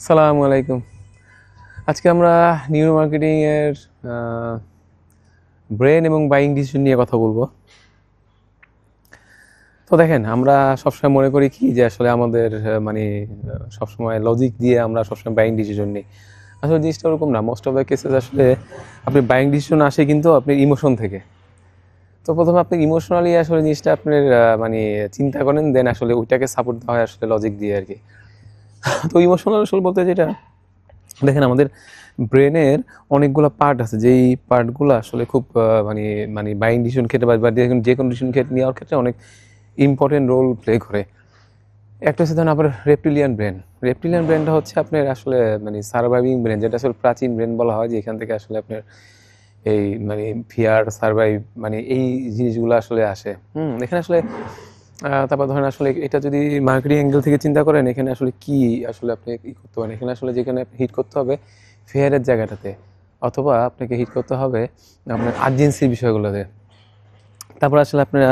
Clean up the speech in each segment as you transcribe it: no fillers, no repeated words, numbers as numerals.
আসসালামু আলাইকুম। আজকে আমরা নিউরো মার্কেটিং এর ব্রেন এবং বাইং ডিসিশন নিয়ে কথা বলবো। তো দেখেন, আমরা সবসময় মনে করি কি যে আসলে আমাদের সবসময় লজিক দিয়ে আমরা সবসময় বাইং ডিসিশন নিই। আসলে জিনিসটা ওরকম না। মোস্ট অফ দ্য কেসেস আসলে আপনি বাইং ডিসিশন আসে কিন্তু আপনার ইমোশন থেকে। তো প্রথমে আপনি ইমোশনালি আসলে জিনিসটা আপনার চিন্তা করেন, দেন আসলে ওইটাকে সাপোর্ট দেওয়া হয় আসলে লজিক দিয়ে আর কি। তো ইমোশনাল আসলে বলতে যেটা, দেখেন আমাদের ব্রেনের অনেকগুলো পার্ট আছে, যেই পার্টগুলো আসলে খুব মানে মানে বাইং ডিসিশন ক্ষেত্রে বা যে কোনো ডিসিশন ক্ষেত্রে নেওয়ার ক্ষেত্রে অনেক ইম্পর্টেন্ট রোল প্লে করে। একটা হচ্ছে ধরুন আপনার রেপটিলিয়ান ব্রেন। রেপটিলিয়ান ব্রেনটা হচ্ছে আপনার আসলে সার্ভাইভিং ব্রেন, যেটা আসলে প্রাচীন ব্রেন বলা হয়, যে এখান থেকে আসলে আপনার এই ফিয়ার সার্ভাইভ এই জিনিসগুলো আসলে আসে। এখানে আসলে তারপর ধরেন আসলে এটা যদি মার্কেটিং অ্যাঙ্গেল থেকে চিন্তা করেন, এখানে আসলে কি আসলে আপনি ই করতে পারেন, এখানে আসলে যেখানে আপনি হিট করতে হবে ফেয়ারের জায়গাটাতে, অথবা আপনাকে হিট করতে হবে আপনার আর্জেন্সির বিষয়গুলোতে। তারপর আসলে আপনার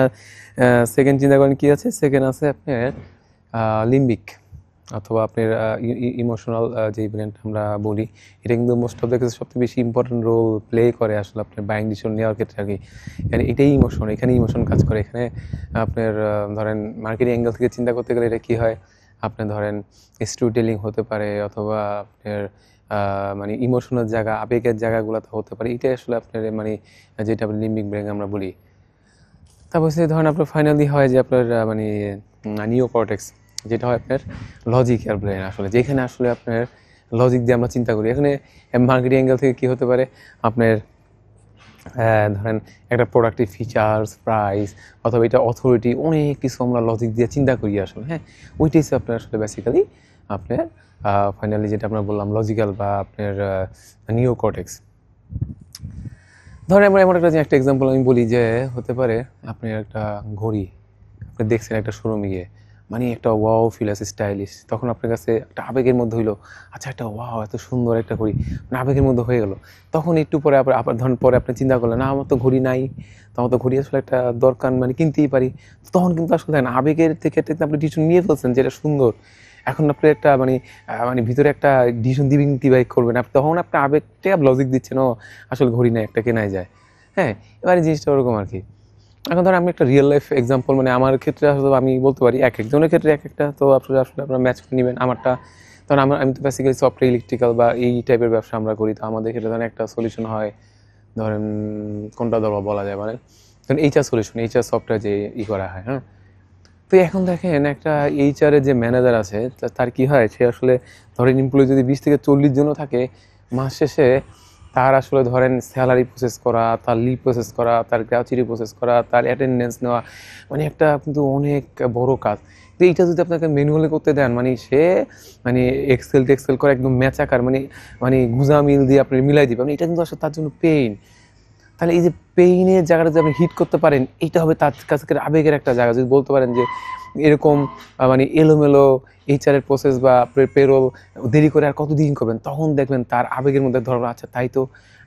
সেকেন্ড চিন্তা করেন কি আছে, সেকেন্ড আছে আপনার লিম্বিক, অথবা আপনার ইমোশনাল যে ব্রেনটা আমরা বলি, এটা কিন্তু মোস্ট অফ দ্য কেসে সবচেয়ে বেশি ইম্পর্টেন্ট রোল প্লে করে আসলে আপনার বাইং ডিসিশন নেওয়ার ক্ষেত্রে আর কি। মানে এটাই ইমোশন, এখানে ইমোশন কাজ করে। এখানে আপনার ধরেন মার্কেটিং অ্যাঙ্গেল থেকে চিন্তা করতে গেলে এটা কী হয়, আপনার ধরেন স্টোরি টেলিং হতে পারে, অথবা আপনার ইমোশনাল জায়গা, আবেগের জায়গাগুলোতে হতে পারে। এটাই আসলে আপনার যেটা আপনি লিম্বিক ব্রেন আমরা বলি। তারপর সে ধরেন আপনার ফাইনালি হয় যে আপনার নিওকর্টেক্স, যেটা হয় আপনার লজিক্যাল ব্রেন, আসলে যেখানে আসলে আপনার লজিক দিয়ে আমরা চিন্তা করি। এখানে মার্কেটিং অ্যাঙ্গেল থেকে কী হতে পারে, আপনার ধরেন একটা প্রোডাক্টের ফিচার্স, প্রাইস, অথবা এটা অথরিটি, অনেক কিছু আমরা লজিক দিয়ে চিন্তা করি আসলে। হ্যাঁ, ওইটাই হচ্ছে আপনার আসলে বেসিক্যালি আপনার ফাইনালি যেটা আমরা বললাম লজিক্যাল বা আপনার নিওকর্টেক্স। ধরেন আমরা এমন একটা এক্সাম্পল আমি বলি, যে হতে পারে আপনি একটা ঘড়ি আপনি দেখছেন একটা শোরুমে গিয়ে, একটা ওয়াও ফিল আছে, স্টাইলিশ, তখন আপনার কাছে একটা আবেগের মধ্যে হইলো, আচ্ছা একটা ওয়াও এত সুন্দর একটা ঘড়ি, আবেগের মধ্যে হয়ে গেল। তখন একটু পরে আবার ধরেন পরে আপনি চিন্তা করলেন, না আমার তো ঘড়ি নাই, তো আমার তো ঘড়ি আসলে একটা দরকার, কিনতেই পারি। তখন কিন্তু আসলে আবেগের থেকে আপনি ডিসিশন নিয়ে ফেলছেন যেটা সুন্দর। এখন আপনি একটা ভিতরে একটা ডিসিশন দিবাই করবেন, তখন আপনি আবেগটা লজিক দিচ্ছেন, ও আসলে ঘড়ি নাই, একটা কেনাই যায়। হ্যাঁ, এবারে জিনিসটা ওরকম আর কি। এখন ধর আমি একটা রিয়েল লাইফ এক্সাম্পল, আমার ক্ষেত্রে আসলে আমি বলতে পারি, এক একজনের ক্ষেত্রে এক একটা, তো আসলে আপনারা ম্যাচ করে নেবেন। আমারটা ধরেন আমি তো বেসিক্যালি সফটওয়্যার, ইলেকট্রিক্যাল বা এই টাইপের ব্যবসা আমরা করি। তো আমাদের ক্ষেত্রে ধরেন একটা সলিউশন হয়, ধরেন কোনটা বলা যায়, ধরেন এইচআর সফটওয়্যার যে করা হয়। হ্যাঁ, তো এখন দেখেন একটা এইচআর এর যে ম্যানেজার আছে, তার কি হয়, সে আসলে ধরেন এমপ্লয়ি যদি 20 থেকে 40 জনও থাকে, মাস শেষে তার আসলে ধরেন স্যালারি প্রসেস করা, তার লিভ প্রসেস করা, তার গ্র্যাচুইটি প্রসেস করা, তার অ্যাটেন্ডেন্স নেওয়া, একটা কিন্তু অনেক বড় কাজ। তো এইটা যদি আপনাকে ম্যানুয়ালি করতে দেন, সে এক্সেল করে একদম ম্যাচাকার, গুজা মিল দিয়ে আপনি মিলাই দিবেন, এটা কিন্তু আসলে তার জন্য পেইন। তাহলে এই যে পেইনের জায়গাটা যদি আপনি হিট করতে পারেন, এইটা হবে তার কাছে আবেগের একটা জায়গা। যদি বলতে পারেন যে এরকম এলোমেলো এইচআরের প্রসেস বা পেরোল দেরি করে আর কতদিন করবেন, তখন দেখবেন তার আবেগের মধ্যে ধরবেন, আচ্ছা তাই তো,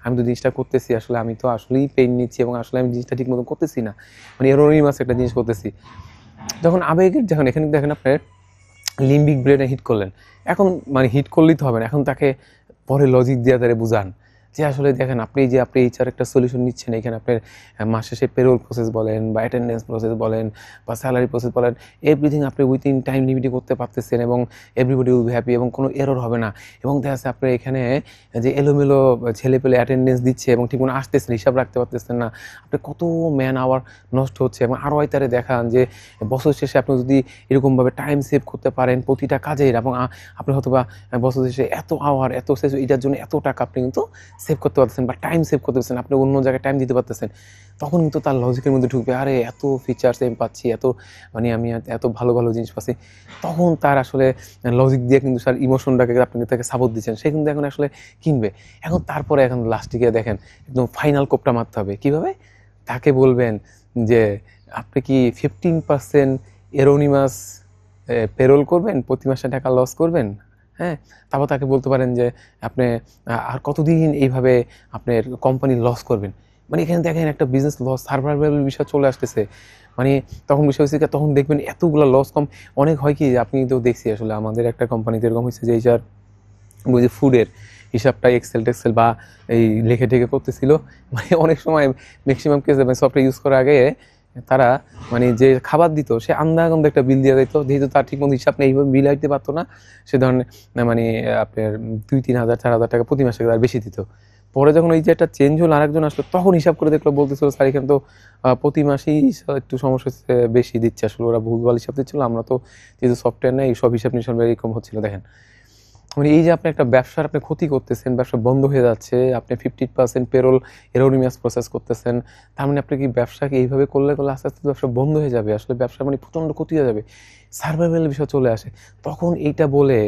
আমি তো জিনিসটা করতেছি, আসলে আমি তো আসলেই পেইন নিচ্ছি, এবং আসলে আমি জিনিসটা ঠিক মতো করতেছি না, এরোনিমাস একটা জিনিস করতেছি। যখন আবেগের, যখন এখানে দেখেন আপনার লিম্বিক ব্রেনে হিট করলেন, এখন হিট করলেই তো হবে না, এখন তাকে পরে লজিক দিয়ে তারা বুঝান যে আসলে দেখেন আপনি এইচআর একটা সলিউশন নিচ্ছেন, এখানে আপনার মাস শেষে পেরোল প্রসেস বলেন, বা অ্যাটেন্ডেন্স প্রসেস বলেন, বা স্যালারি প্রসেস বলেন, এভরিথিং আপনি উইথিন টাইম লিমিটে করতে পারতেছেন, এবং এভরিবডি উইল বি হ্যাপি, এবং কোনো এরর হবে না। এবং দেখা যাচ্ছে আপনি এখানে যে এলোমেলো ছেলেপেলে অ্যাটেন্ডেন্স দিচ্ছে এবং ঠিক মতো আসতেছেন, হিসাব রাখতে পারতেছেন না, আপনি কত ম্যান আওয়ার নষ্ট হচ্ছে। এবং আরও তারে দেখান যে বছর শেষে আপনি যদি এরকমভাবে টাইম সেভ করতে পারেন প্রতিটা কাজের, এবং আপনি হয়তো বা বছর শেষে এত আওয়ার, এত শেষ, এটার জন্য এত টাকা আপনি কিন্তু সেভ করতে পারতেছেন, বা টাইম সেভ করতে পারতেছেন, আপনি অন্য জায়গায় টাইম দিতে পারতেছেন। তখন কিন্তু তার লজিকের মধ্যে ঢুকবে, আরে এত ফিচার্স আমি পাচ্ছি, এত আমি এত ভালো ভালো জিনিস পাচ্ছি। তখন তার আসলে লজিক দিয়ে কিন্তু স্যার ইমোশনটাকে আপনি তাকে সাপোর্ট দিচ্ছেন, সে কিন্তু এখন আসলে কিনবে। তারপরে এখন লাস্টে গিয়ে দেখেন একদম ফাইনাল কোপটা মারতে হবে কীভাবে, তাকে বলবেন যে আপনি কি 15% এরোনিমাস পেরোল করবেন, প্রতি মাসে টাকা লস করবেন। হ্যাঁ, তারপর তাকে বলতে পারেন যে আপনি আর কতদিন এইভাবে আপনার কোম্পানি লস করবেন। এখানে দেখেন একটা বিজনেস লস সার্ভাইভাল বিষয় চলে আসতেছে। তখন বিষয় হচ্ছে, তখন দেখবেন এতগুলো লস কম অনেক হয় কি, আপনি তো দেখছি আসলে আমাদের একটা কোম্পানিতে এরকম হয়েছে যে এইচআর ওই যে ফুডের হিসাবটা এক্সেল টেক্সেল বা এই লেখে টেখে করতেছিল, মানে অনেক সময় ম্যাক্সিমাম কেসে মানে সফটওয়্যার ইউজ করার আগে তারা মানে যে খাবার দিত সে আন্দাগন্ধ একটা বিল দিয়ে দিত, যেহেতু তার ঠিক মতো হিসাব নেই, এইভাবে বিল দিতে পারতো না, সে ধরনের মানে আপনার 2-3 হাজার 4 হাজার টাকা প্রতি মাসে তার বেশি দিত। পরে যখন এই যে একটা চেঞ্জ হলো, আরেকজন আসলো, তখন হিসাব করে দেখলো, বলতেছিল স্যার এখানে তো প্রতি মাসেই একটু সমস্যা হচ্ছে, বেশি দিচ্ছে, আসলে ওরা ভুলভাল হিসাব দিচ্ছিল, আমরা তো যেহেতু সফটওয়্যার নেই সব হিসাব নিসাব এরকম হচ্ছিল। দেখেন মানে এই যে আপনি একটা ব্যবসার আপনি ক্ষতি করতেছেন, ব্যবসা বন্ধ হয়ে যাচ্ছে, আপনি 50% পেরোল এরোনিমাস প্রসেস করতেছেন, তার মানে আপনি কি ব্যবসাকে এইভাবে করলে করলে আস্তে আস্তে ব্যবসা বন্ধ হয়ে যাবে, আসলে ব্যবসা মানে প্রচণ্ড ক্ষতি হয়ে যাবে, সার্ভাইভালের বিষয় চলে আসে। তখন এইটা বলে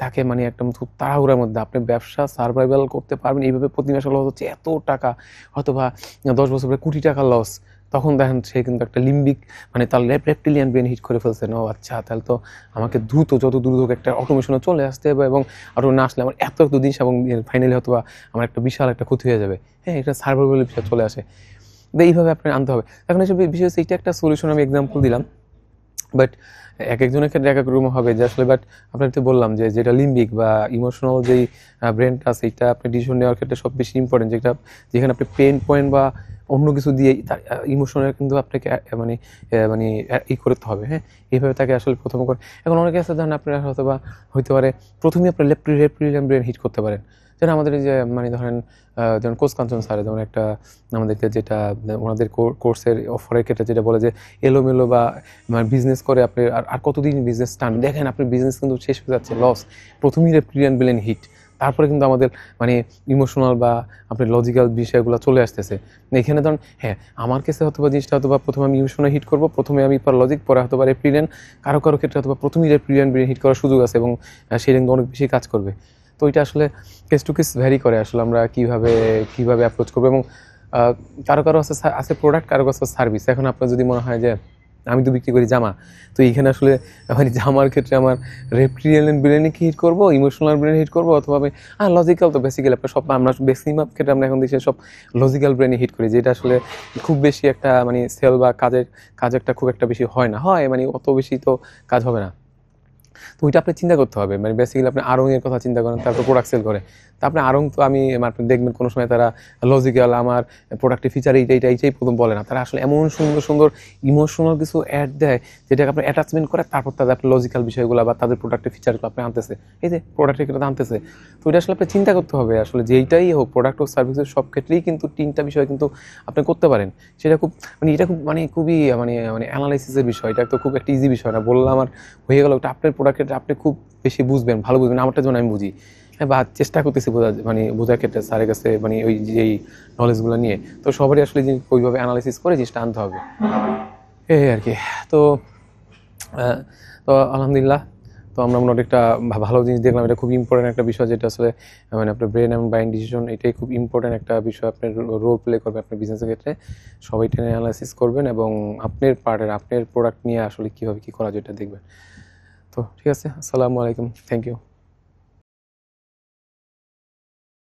তাকে মানে একটা খুব তাড়াহুড়ার মধ্যে আপনি ব্যবসা সার্ভাইভাল করতে পারবেন এইভাবে, প্রতি মাসে লস হচ্ছে এত টাকা, অথবা 10 বছর পরে কোটি টাকা লস, তখন দেখেন সে কিন্তু একটা লিম্বিক মানে তার রেপটিলিয়ান ব্রেন হিট করে ফেলছে, ও আচ্ছা তাহলে তো আমাকে দ্রুত যত দ্রুত হোক একটা অটোমেশনে চলে আসতে হবে, এবং আরও না আসলে আমার এত এত জিনিস, এবং ফাইনালি হয়তো আমার একটা বিশাল একটা ক্ষতি হয়ে যাবে। হ্যাঁ, এটা সার্ভাইভালের বিষয় চলে আসে, তো এইভাবে আপনার আনতে হবে। এখন এসব বিষয় হচ্ছে এইটা একটা সলিউশন আমি এক্সাম্পল দিলাম, বাট এক একজনের ক্ষেত্রে এক এক রকম হবে যে আসলে, বাট আপনার তো বললাম যে যেটা লিম্বিক বা ইমোশনাল যেই ব্রেনটা আছে, এটা আপনি ডিসিশন নেওয়ার ক্ষেত্রে সব বেশি ইম্পর্টেন্ট, যেটা যেখানে আপনি পেন পয়েন্ট বা অন্য কিছু দিয়ে তার ইমোশনাল কিন্তু আপনাকে মানে মানে ই করতে হবে। হ্যাঁ, এইভাবে তাকে আসলে প্রথম করে। এখন অনেকে আছে ধরেন আপনার হয়তো বা হইতে পারে প্রথমে আপনার রেপ্টিলিয়ান ব্রেন হিট করতে পারেন, যেন আমাদের এই যে মানে ধরেন যেমন কোচ কাঞ্চন স্যার যেমন একটা আমাদেরকে যেটা ওনাদের কোর্সের অফারের ক্ষেত্রে যেটা বলে যে এলোমেলো বা মানে বিজনেস করে আপনি আর কতদিন বিজনেস টান, দেখেন আপনি বিজনেস কিন্তু শেষ হয়ে যাচ্ছে, লস, প্রথমেই রেপ্টিলিয়ান ব্রেন হিট, তারপরে কিন্তু আমাদের মানে ইমোশনাল বা আপনার লজিক্যাল বিষয়গুলো চলে আসতেছে। এখানে ধরুন হ্যাঁ আমার কাছে হয়তো বা জিনিসটা হয়তো বা প্রথমে আমি ইমোশনাল হিট করবো, প্রথমে আমি পর লজিক, পরে হয়তো বা রেপ্টিলিয়ান, কারো কারো ক্ষেত্রে হয়তো বা প্রথমেই রেপ্টিলিয়ান ব্রেন হিট করার সুযোগ আছে, এবং সেটা কিন্তু অনেক বেশি কাজ করবে। তো এটা আসলে কেস টু কেস ভ্যারি করে আসলে আমরা কীভাবে অ্যাপ্রোচ করবো, এবং কারো কারো আছে প্রোডাক্ট, কারো কাছে সার্ভিস। এখন আপনার যদি মনে হয় যে আমি তো বিক্রি করি জামা, তো এইখানে আসলে মানে জামার ক্ষেত্রে আমার রেপ্টিলিয়ান ব্রেনে কি হিট করবো, ইমোশনাল ব্রেনে হিট করবো, অথবা আমি লজিক্যাল, তো বেসিক্যালি আপনার সব আমরা ম্যাক্সিমাম ক্ষেত্রে আমরা এখন দেশে সব লজিক্যাল ব্রেনে হিট করি, যেটা আসলে খুব বেশি একটা মানে সেল বা কাজ একটা খুব একটা বেশি হয় না, হয় মানে অত বেশি তো কাজ হবে না। তো ওইটা আপনি চিন্তা করতে হবে, মানে বেসিক্যালি আপনি আড়ংয়ের কথা চিন্তা করেন, তারপর প্রোডাক্ট সেল করে, তা আপনি আড়ং তো আমি আপনি দেখবেন কোনো সময় তারা লজিক্যাল আমার প্রোডাক্টের ফিচার এইটাই প্রথম বলে না, তারা আসলে এমন সুন্দর সুন্দর ইমোশনাল কিছু অ্যাড দেয় যেটাকে আপনি অ্যাটাচমেন্ট করে তারপর তাদের আপনি লজিক্যাল বিষয়গুলো বা তাদের প্রোডাক্টের ফিচারগুলো আপনি আনতেছে, এই যে প্রোডাক্টের ক্ষেত্রে আনতেছে। তো এটা আসলে আপনি চিন্তা করতে হবে আসলে যে এইটাই হোক প্রোডাক্ট হোক সার্ভিসের সব ক্ষেত্রেই কিন্তু 3টা বিষয় কিন্তু আপনি করতে পারেন, সেটা খুব মানে এটা খুব মানে খুবই মানে মানে অ্যানালাইসিসের বিষয়, এটা তো খুব একটা ইজি বিষয় না, বললাম আমার হয়ে গেল, একটা আপনার প্রোডাক্টের আপনি খুব বেশি বুঝবেন, ভালো বুঝবেন, আমারটা যেন আমি বুঝি, হ্যাঁ, বা চেষ্টা করতেছি বোঝার ক্ষেত্রে স্যারের কাছে মানে ওই যেই নলেজগুলো নিয়ে। তো সবারই আসলে ওইভাবে অ্যানালাইসিস করে জিনিসটা আনতে হবে, এই আর কি। তো তো আলহামদুলিল্লাহ, তো আমরা মোটামুটি একটা ভালো জিনিস দেখলাম, এটা খুব ইম্পর্টেন্ট একটা বিষয়, যেটা আসলে মানে আপনার ব্রেন এবং বাইং ডিসিশন, এটাই খুব ইম্পর্টেন্ট একটা বিষয়, আপনার রোল প্লে করবে আপনার বিজনেসের ক্ষেত্রে, সবাই টেনে অ্যানালাইসিস করবেন, এবং আপনার আপনার প্রোডাক্ট নিয়ে আসলে কীভাবে কী করা যায় এটা দেখবেন। তো ঠিক আছে, আসসালামু আলাইকুম, থ্যাংক ইউ।